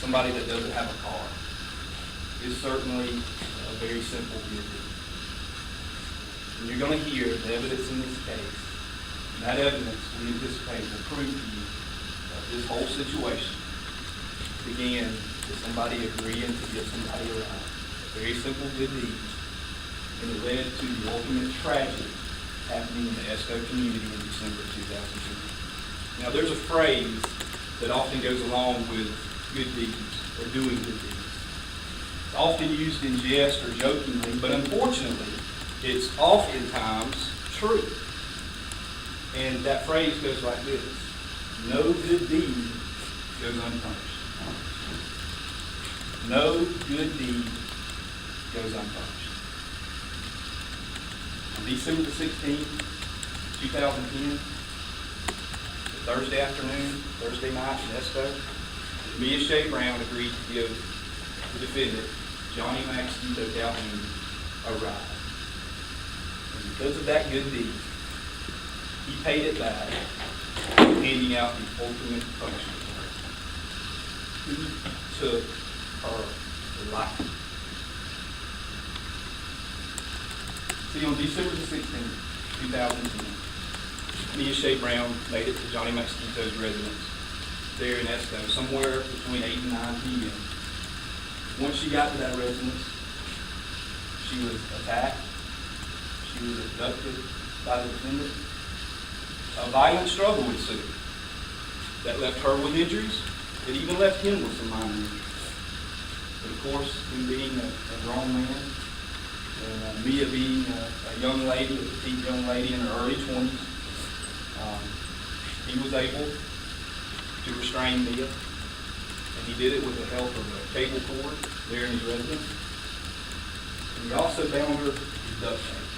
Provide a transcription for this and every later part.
somebody that doesn't have a car is certainly a very simple good deed. And you're going to hear the evidence in this case. And that evidence, we anticipate, will prove to you that this whole situation began with somebody agreeing to give somebody a ride. A very simple good deed. And it led to the ultimate tragedy happening in the Esto community in December 2002. Now, there's a phrase that often goes along with good deeds or doing good deeds. It's often used in jest or jokingly, but unfortunately, it's oftentimes true. And that phrase goes like this: no good deed goes unpunished. No good deed goes unpunished. On December the 16th, 2010, Thursday afternoon, Thursday night in Esto, Mia Shea Brown agreed to give the defendant, Johnny Maxito Calhoun, a ride. And because of that good deed, he paid it back, handing out the ultimate punishment. He took her life. See, on December the 16th, 2010, Mia Shea Brown made it to Johnny Maxito's residence there in Esto, somewhere between 8 and 9 p.m. Once she got to that residence, she was attacked. She was abducted by the defendant. A violent struggle ensued that left her with injuries. It even left him with some minor injuries. But of course, him being a grown man, and Mia being a young lady, a petite young lady in her early 20s, he was able to restrain Mia, and he did it with the help of a cable cord there in his residence. And he also bound her with duct tape,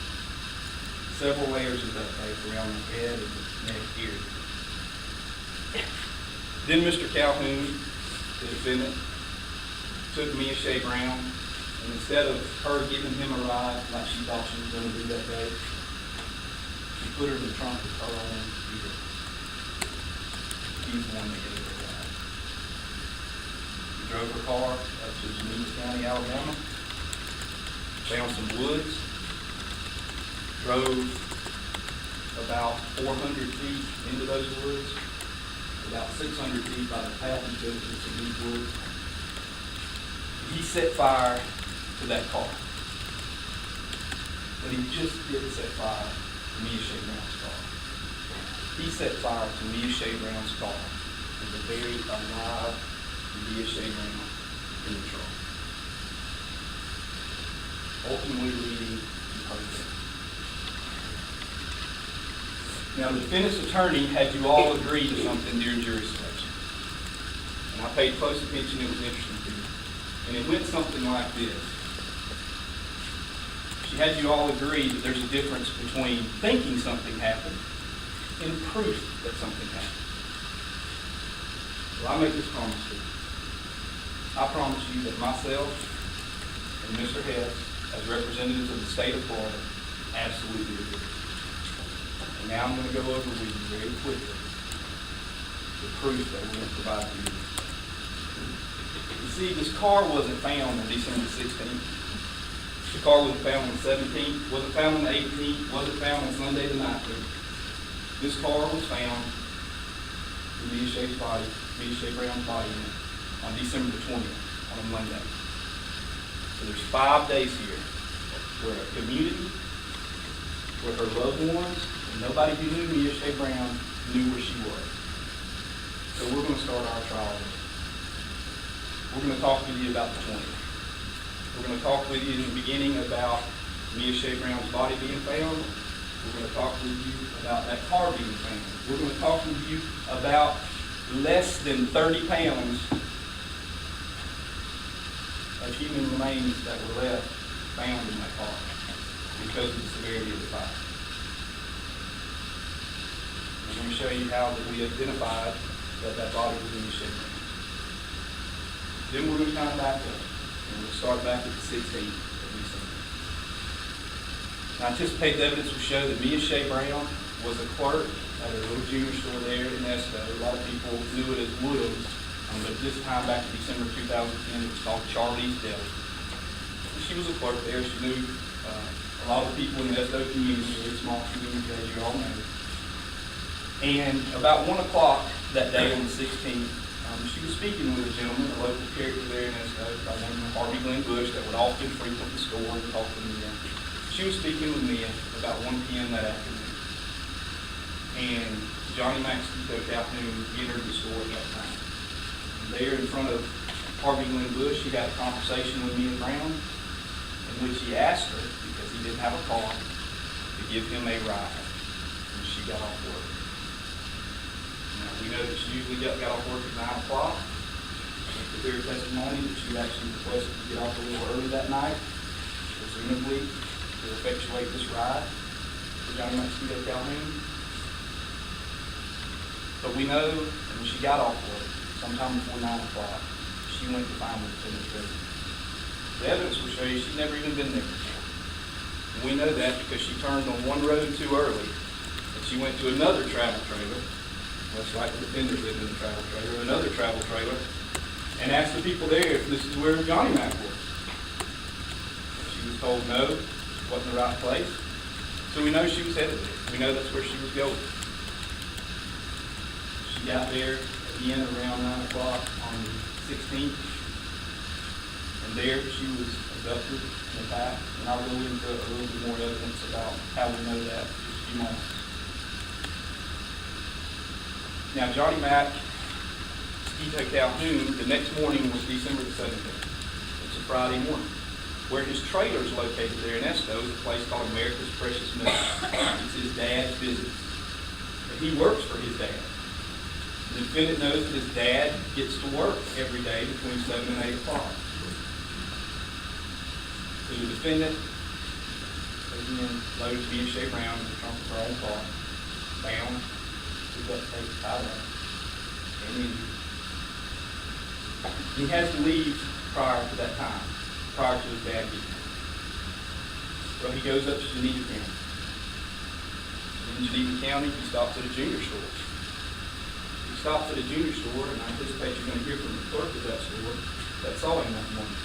several layers of duct tape around the head and the neck area. Then Mr. Calhoun, the defendant, took Mia Shea Brown, and instead of her giving him a ride like she thought she was going to do that day, she put her in the trunk of her own vehicle. He's the one that gave her a ride. He drove her car up to Geneva County, Alabama, found some woods, drove about 400 feet into those woods, about 600 feet by the path he took into these woods. He set fire to that car. But he just didn't set fire to Mia Shea Brown's car. He set fire to Mia Shea Brown's car and the very alive Mia Shea Brown in the trunk, ultimately leading to her death. Now, the defendant's attorney had you all agree to something during jury selection. And I paid close attention. It was interesting to me. And it went something like this. She had you all agree that there's a difference between thinking something happened and proof that something happened. Well, I make this promise to you. I promise you that myself and Mr. Hess, as representatives of the state of Florida, absolutely agree. And now I'm going to go over with you very quickly the proof that we're going to provide to you. You see, this car wasn't found on December 16th. The car wasn't found on the 17th, wasn't found on the 18th, wasn't found on Sunday the 19th. This car was found in Mia Shea Brown's body on December the 20th, on a Monday. So there's 5 days here where a community, where her loved ones, and nobody who knew Mia Shea Brown knew where she was. So we're going to start our trial. We're going to talk with you about the 20th. We're going to talk with you in the beginning about Mia Shea Brown's body being found. We're going to talk with you about that car being found. We're going to talk with you about less than 30 pounds of human remains that were left found in that car because of the severity of the fire. I'm going to show you how that we identified that body was Mia Shea Brown. Then we're going to kind of back up, and we'll start back at the 16th of December. I anticipate the evidence will show that Mia Shea Brown was a clerk at a little junior store there in Esto. A lot of people knew it as Woodham's, But this time back in December 2010, it was called Charlie's Deli. And she was a clerk there. She knew a lot of people in the SO community, very small community, as you all know. And about 1 o'clock that day on the 16th, she was speaking with a gentleman, a local character there in SO, by the name of Harvey Glenn Bush, that would often frequent the store and talk to Mia. She was speaking with Mia about 1 p.m. that afternoon. And Johnny Maxito Calhoun entered the store at that time. And there in front of Harvey Glenn Bush, he had a conversation with Mia Brown, in which he asked her, because he didn't have a car, to give him a ride when she got off work. Now, we know that she usually got off work at 9 o'clock. It's clear testimony that she actually requested to get off a little early that night, presumably to effectuate this ride for Johnny Maxito Calhoun. But we know that when she got off work, sometime before 9 o'clock, she went to find the defendant's residence. The evidence will show you she's never even been there before. And we know that because she turned on one road too early, and she went to another travel trailer, much like the defendant lived in the travel trailer, another travel trailer, and asked the people there if this is where Johnny Mac was. She was told no, it wasn't the right place. So we know she was headed there. We know that's where she was going. She got there again around 9 o'clock on the 16th, and there she was abducted and attacked. And I'll go into a little bit more evidence about how we know that in just a few moments. Now, Johnny Maxito Calhoun, the next morning was December the 17th. It's a Friday morning. Where his trailer is located there in Esto is a place called America's Precious Milk. It's his dad's business. But he works for his dad. The defendant knows that his dad gets to work every day between 7 and 8 o'clock. So the defendant, again, loads Mia Shea Brown in the trunk of her own car, bound, with duct tape tied up, and injured. He has to leave prior to that time, prior to his dad getting there. So he goes up to Geneva County. In Geneva County, he stops at a junior store. He stops at a junior store, and I anticipate you're going to hear from the clerk of that store that saw him that morning.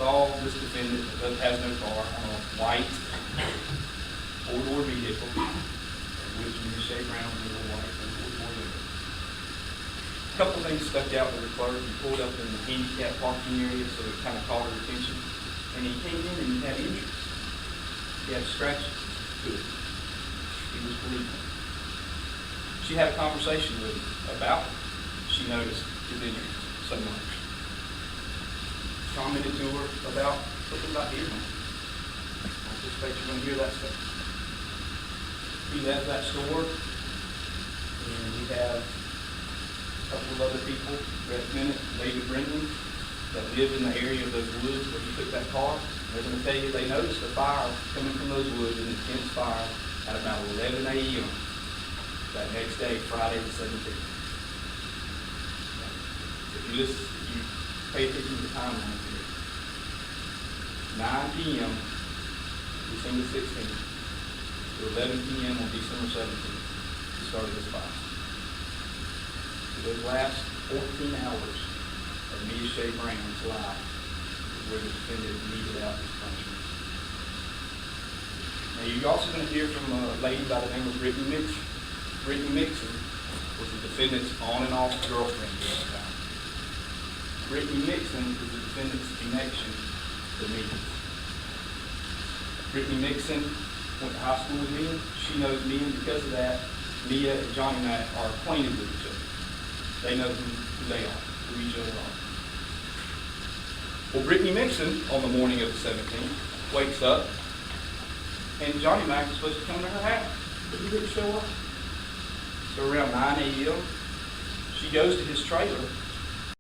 Saw this defendant that has no car on a white four-door vehicle, which Mia Shea Brown was a white four-door vehicle. A couple of things stuck out with the clerk. He pulled up in the handicap parking area, so it kind of caught her attention. And he came in and he had injuries. He had scratches to it. He was bleeding. She had a conversation with him about it. She noticed his injuries so much. Commented to her about something about hearing. I suspect you're going to hear that stuff. He left that store, and we have a couple of other people, Brett Bennett, David Brindley, that live in the area of those woods where he took that car. They're going to tell you they noticed a fire coming from those woods, an intense fire, at about 11 a.m. that next day, Friday the 17th. If you pay attention to the timeline here, 9 p.m. December 16th to 11 p.m. on December 17th, he started this fire. For those last 14 hours of Mia Shea Brown's life is where the defendant meted out his punishment. Now, you're also going to hear from a lady by the name of Brittany Mixon. Brittany Mixon was the defendant's on and off girlfriend at that time. Brittany Mixon is the defendant's connection to me. Brittany Mixon went to high school with me. She knows me, and because of that, Mia and Johnny Mac are acquainted with each other. They know who they are, who each other are. Well, Brittany Mixon, on the morning of the 17th, wakes up, and Johnny Mac was supposed to come to her house, but he didn't show up. So around 9 a.m., she goes to his trailer